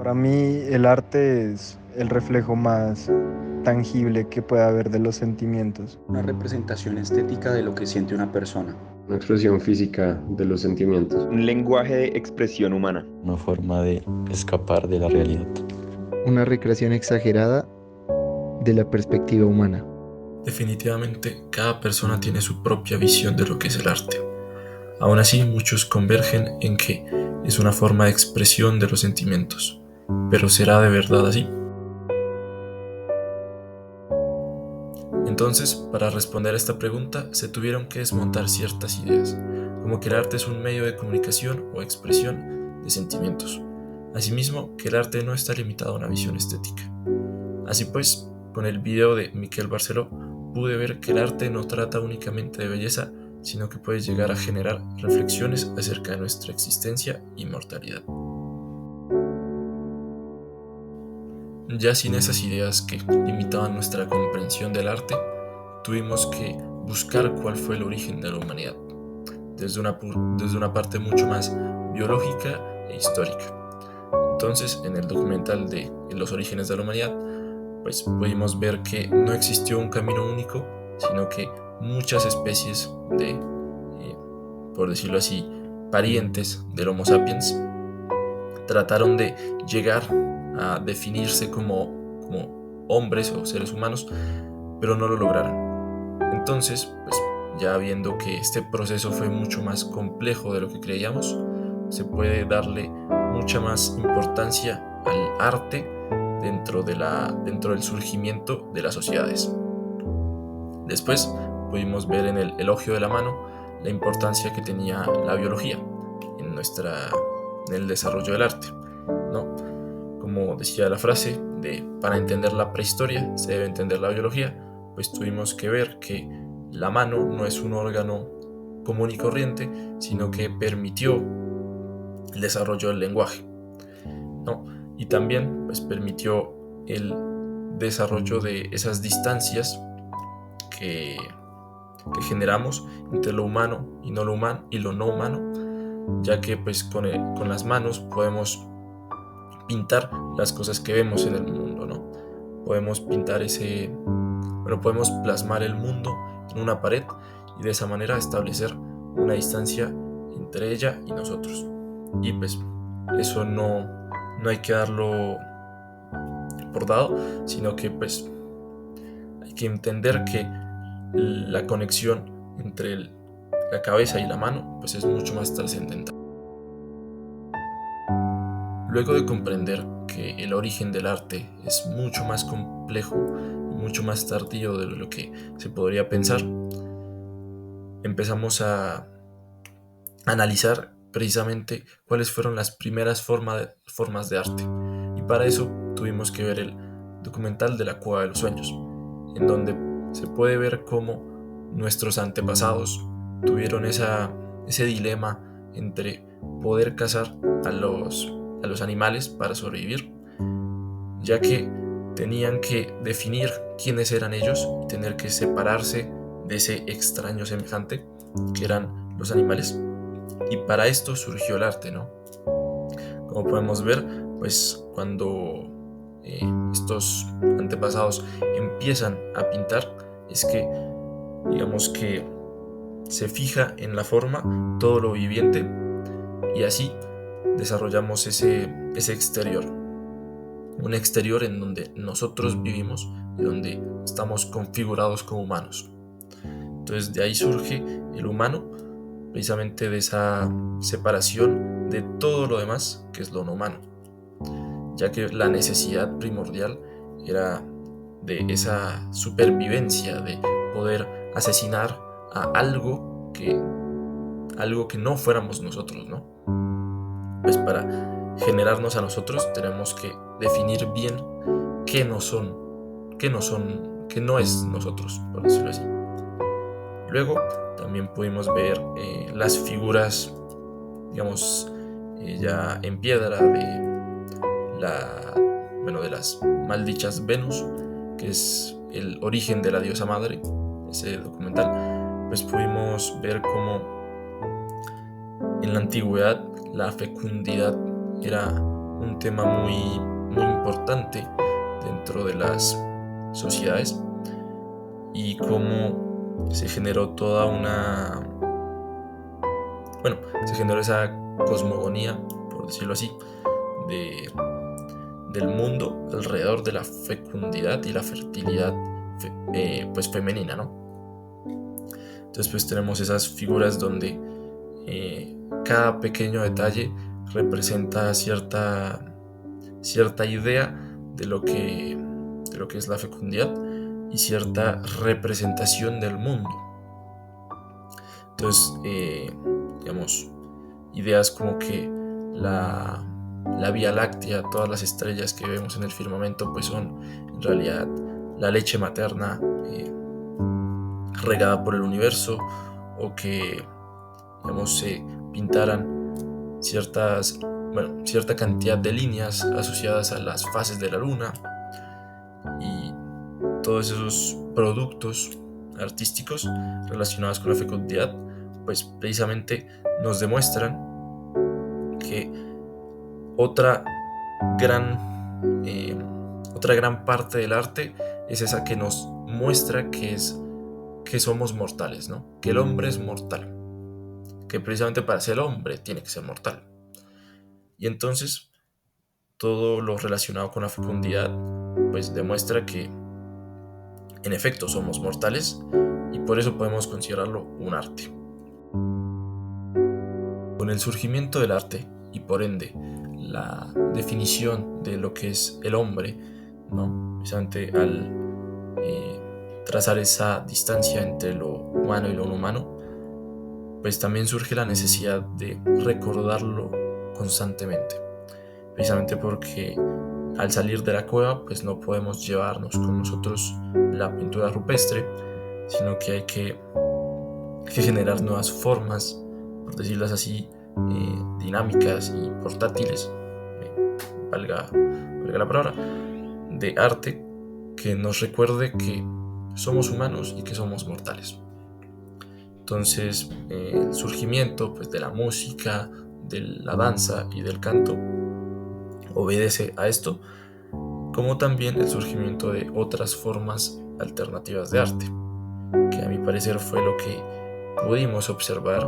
Para mí el arte es el reflejo más tangible que puede haber de los sentimientos. Una representación estética de lo que siente una persona. Una expresión física de los sentimientos. Un lenguaje de expresión humana. Una forma de escapar de la realidad. Una recreación exagerada de la perspectiva humana. Definitivamente, cada persona tiene su propia visión de lo que es el arte. Aún así, muchos convergen en que es una forma de expresión de los sentimientos. ¿Pero será de verdad así? Entonces, para responder a esta pregunta, se tuvieron que desmontar ciertas ideas, como que el arte es un medio de comunicación o expresión de sentimientos. Asimismo, que el arte no está limitado a una visión estética. Así pues, con el video de Miquel Barceló, pude ver que el arte no trata únicamente de belleza, sino que puede llegar a generar reflexiones acerca de nuestra existencia y mortalidad. Ya sin esas ideas que limitaban nuestra comprensión del arte, tuvimos que buscar cuál fue el origen de la humanidad, desde una parte mucho más biológica e histórica. Entonces, en el documental de Los orígenes de la humanidad, pues pudimos ver que no existió un camino único, sino que muchas especies de, por decirlo así, parientes del Homo sapiens, trataron de llegar a definirse como hombres o seres humanos, pero no lo lograron. Entonces, pues ya viendo que este proceso fue mucho más complejo de lo que creíamos, se puede darle mucha más importancia al arte dentro del surgimiento de las sociedades. Después pudimos ver en el elogio de la mano la importancia que tenía la biología en el desarrollo del arte, ¿no? Como decía la frase para entender la prehistoria se debe entender la biología, pues tuvimos que ver que la mano no es un órgano común y corriente, sino que permitió el desarrollo del lenguaje, ¿no? Y también pues permitió el desarrollo de esas distancias que generamos entre lo humano y lo no humano, ya que pues con las manos podemos pintar las cosas que vemos en el mundo, ¿no? Podemos podemos plasmar el mundo en una pared y de esa manera establecer una distancia entre ella y nosotros. Y pues eso no hay que darlo por dado, sino que pues hay que entender que la conexión entre la cabeza y la mano pues es mucho más trascendental. Luego de comprender que el origen del arte es mucho más complejo y mucho más tardío de lo que se podría pensar, empezamos a analizar precisamente cuáles fueron las primeras formas de arte. Y para eso tuvimos que ver el documental de La Cueva de los Sueños, en donde se puede ver cómo nuestros antepasados tuvieron ese dilema entre poder cazar a los animales para sobrevivir, ya que tenían que definir quiénes eran ellos y tener que separarse de ese extraño semejante que eran los animales. Y para esto surgió el arte, ¿no? Como podemos ver, pues cuando estos antepasados empiezan a pintar, es que digamos que se fija en la forma todo lo viviente y así desarrollamos ese exterior, un exterior en donde nosotros vivimos y donde estamos configurados como humanos. Entonces de ahí surge el humano, precisamente de esa separación de todo lo demás que es lo no humano, ya que la necesidad primordial era de esa supervivencia, de poder asesinar a algo que no fuéramos nosotros, ¿no? Pues para generarnos a nosotros tenemos que definir bien qué no es nosotros, por decirlo así. Luego también pudimos ver las figuras, digamos, ya en piedra de las maldichas Venus, que es el origen de la diosa madre. Ese documental, pues pudimos ver cómo en la antigüedad la fecundidad era un tema muy, muy importante dentro de las sociedades y cómo se generó se generó esa cosmogonía, por decirlo así, del mundo alrededor de la fecundidad y la fertilidad pues femenina, ¿no? Entonces pues tenemos esas figuras donde cada pequeño detalle representa cierta idea de lo que es la fecundidad y cierta representación del mundo. Entonces, digamos, ideas como que la Vía Láctea, todas las estrellas que vemos en el firmamento, pues son en realidad la leche materna regada por el universo, o que, digamos, se pintaran cierta cantidad de líneas asociadas a las fases de la luna, y todos esos productos artísticos relacionados con la fecundidad pues precisamente nos demuestran que otra gran parte del arte es esa que nos muestra que somos mortales, ¿no? Que el hombre es mortal, que precisamente para ser hombre tiene que ser mortal. Y entonces todo lo relacionado con la fecundidad pues demuestra que en efecto somos mortales, y por eso podemos considerarlo un arte. Con el surgimiento del arte y por ende la definición de lo que es el hombre, ¿no? Precisamente al trazar esa distancia entre lo humano y lo no humano, pues también surge la necesidad de recordarlo constantemente, precisamente porque al salir de la cueva pues no podemos llevarnos con nosotros la pintura rupestre, sino que hay que generar nuevas formas, por decirlas así, dinámicas y portátiles, valga la palabra, de arte que nos recuerde que somos humanos y que somos mortales. Entonces el surgimiento pues, de la música, de la danza y del canto obedece a esto, como también el surgimiento de otras formas alternativas de arte, que a mi parecer fue lo que pudimos observar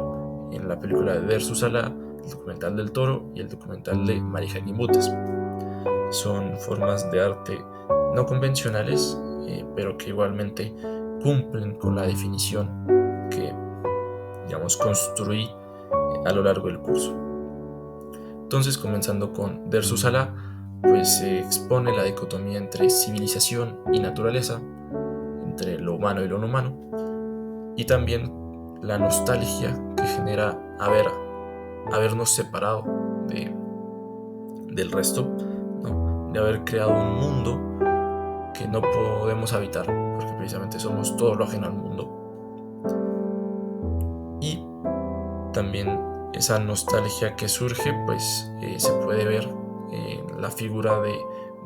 en la película de Der Susala, el documental del Toro y el documental de Marija Gimbutes. Son formas de arte no convencionales, pero que igualmente cumplen con la definición que, digamos, construí a lo largo del curso. Entonces, comenzando con Der Susala, pues se expone la dicotomía entre civilización y naturaleza, entre lo humano y lo no humano, y también la nostalgia que genera habernos separado del resto, ¿no? De haber creado un mundo que no podemos habitar, porque precisamente somos todo lo ajeno al mundo. Y también esa nostalgia que surge, pues se puede ver en la figura de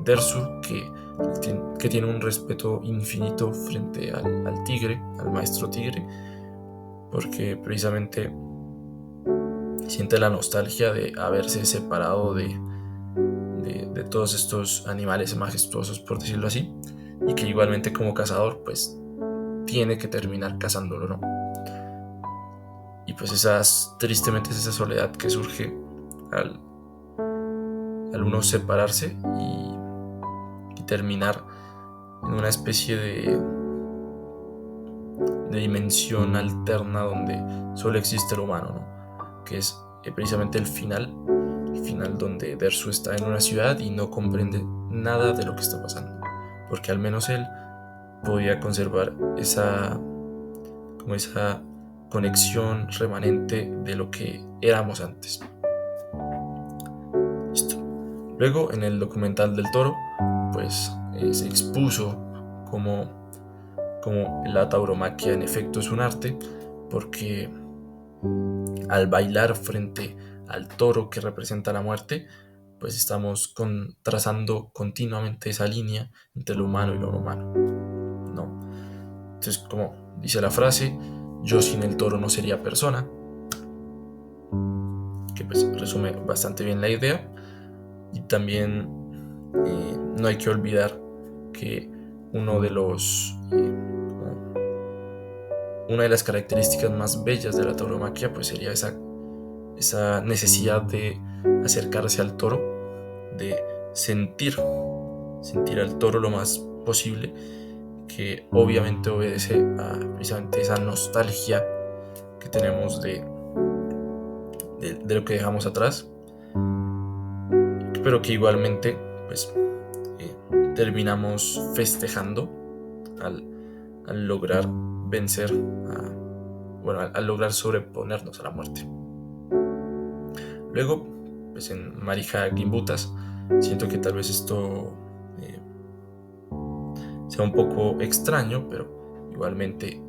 Dersu, que tiene un respeto infinito frente al tigre, al maestro tigre, porque precisamente siente la nostalgia de haberse separado de todos estos animales majestuosos, por decirlo así, y que igualmente como cazador pues tiene que terminar cazándolo, ¿no? Y pues tristemente es esa soledad que surge al uno separarse y terminar en una especie de dimensión alterna donde solo existe lo humano, ¿no? Que es precisamente el final donde Dersu está en una ciudad y no comprende nada de lo que está pasando, porque al menos él podía conservar esa conexión remanente de lo que éramos antes. Listo. Luego, en el documental del Toro, pues se expuso como la tauromaquia en efecto es un arte, porque al bailar frente al toro que representa la muerte, pues estamos trazando continuamente esa línea entre lo humano y lo no humano, ¿no? Entonces, como dice la frase, yo sin el toro no sería persona, que pues resume bastante bien la idea. Y también no hay que olvidar que una de las características más bellas de la tauromaquia pues sería esa necesidad de acercarse al toro, de sentir al toro lo más posible, que obviamente obedece a precisamente esa nostalgia que tenemos de lo que dejamos atrás, pero que igualmente pues terminamos festejando al lograr vencer al lograr sobreponernos a la muerte. Luego, pues en Marija Gimbutas, siento que tal vez esto sea un poco extraño, pero igualmente,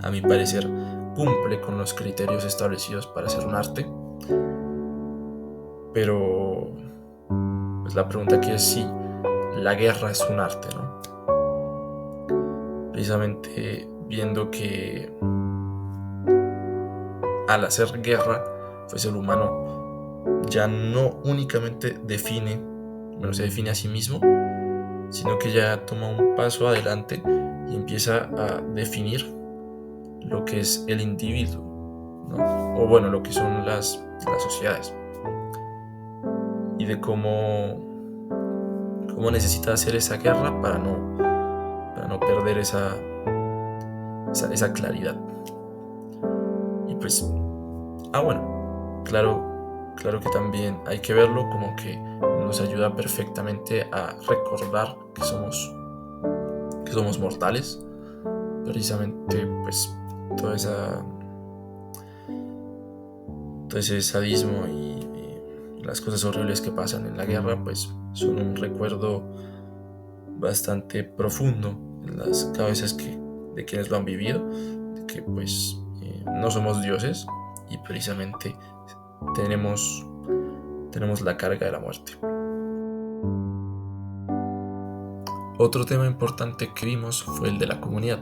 a mi parecer, cumple con los criterios establecidos para hacer un arte. Pero pues la pregunta aquí es si la guerra es un arte, ¿no? Precisamente viendo que al hacer guerra, pues el humano ya no únicamente se define a sí mismo, sino que ya toma un paso adelante y empieza a definir lo que es el individuo, ¿no? O bueno, lo que son las sociedades, y de cómo necesita hacer esa guerra para no perder esa claridad. Y pues, claro que también hay que verlo como que nos ayuda perfectamente a recordar que somos mortales. Precisamente pues todo ese sadismo y las cosas horribles que pasan en la guerra pues son un recuerdo bastante profundo en las cabezas de quienes lo han vivido, de que pues no somos dioses y precisamente tenemos la carga de la muerte. Otro tema importante que vimos fue el de la comunidad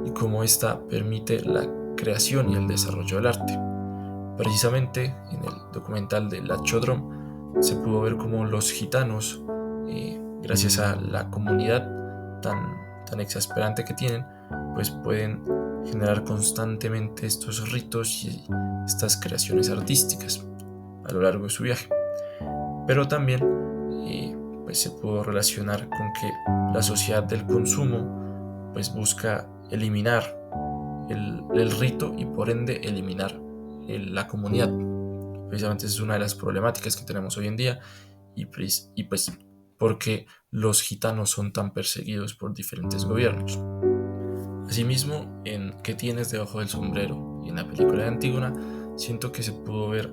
y cómo ésta permite la creación y el desarrollo del arte. Precisamente en el documental de La Chodron se pudo ver cómo los gitanos, gracias a la comunidad tan exasperante que tienen, pues pueden generar constantemente estos ritos y estas creaciones artísticas a lo largo de su viaje. Pero también pues se pudo relacionar con que la sociedad del consumo pues busca eliminar el rito y por ende eliminar la comunidad. Precisamente es una de las problemáticas que tenemos hoy en día y pues porque los gitanos son tan perseguidos por diferentes gobiernos. Asimismo, en ¿Qué tienes debajo del sombrero? Y en la película de Antígona, siento que se pudo ver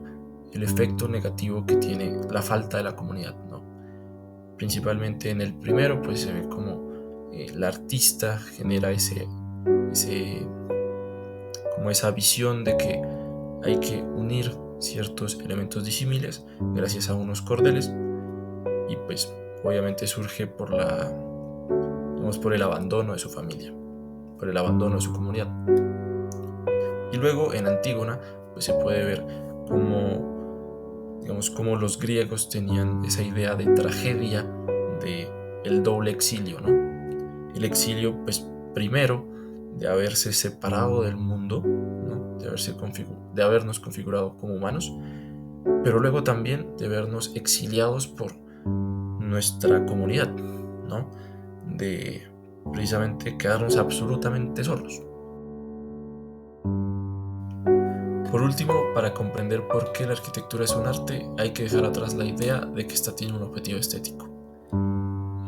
el efecto negativo que tiene la falta de la comunidad, ¿no? Principalmente en el primero, pues se ve como el artista genera como esa visión de que hay que unir ciertos elementos disímiles gracias a unos cordeles, y pues obviamente surge por el abandono de su familia, por el abandono de su comunidad. Y luego en Antígona pues se puede ver cómo los griegos tenían esa idea de tragedia de el doble exilio, ¿no? El exilio pues primero de haberse separado del mundo, ¿no? de habernos configurado como humanos, pero luego también de vernos exiliados por nuestra comunidad, ¿no? De precisamente quedarnos absolutamente solos. Por último, para comprender por qué la arquitectura es un arte, hay que dejar atrás la idea de que ésta tiene un objetivo estético.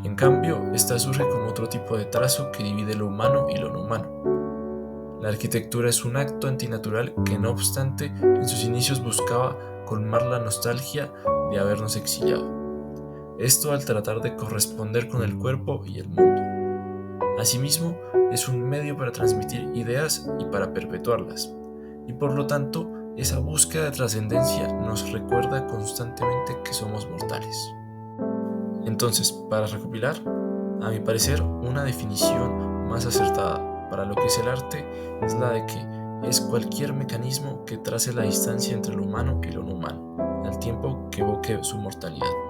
En cambio, esta surge como otro tipo de trazo que divide lo humano y lo no humano. La arquitectura es un acto antinatural que, no obstante, en sus inicios buscaba colmar la nostalgia de habernos exiliado. Esto al tratar de corresponder con el cuerpo y el mundo. Asimismo, es un medio para transmitir ideas y para perpetuarlas. Y por lo tanto, esa búsqueda de trascendencia nos recuerda constantemente que somos mortales. Entonces, para recopilar, a mi parecer, una definición más acertada para lo que es el arte es la de que es cualquier mecanismo que trace la distancia entre lo humano y lo no humano, el tiempo que evoque su mortalidad.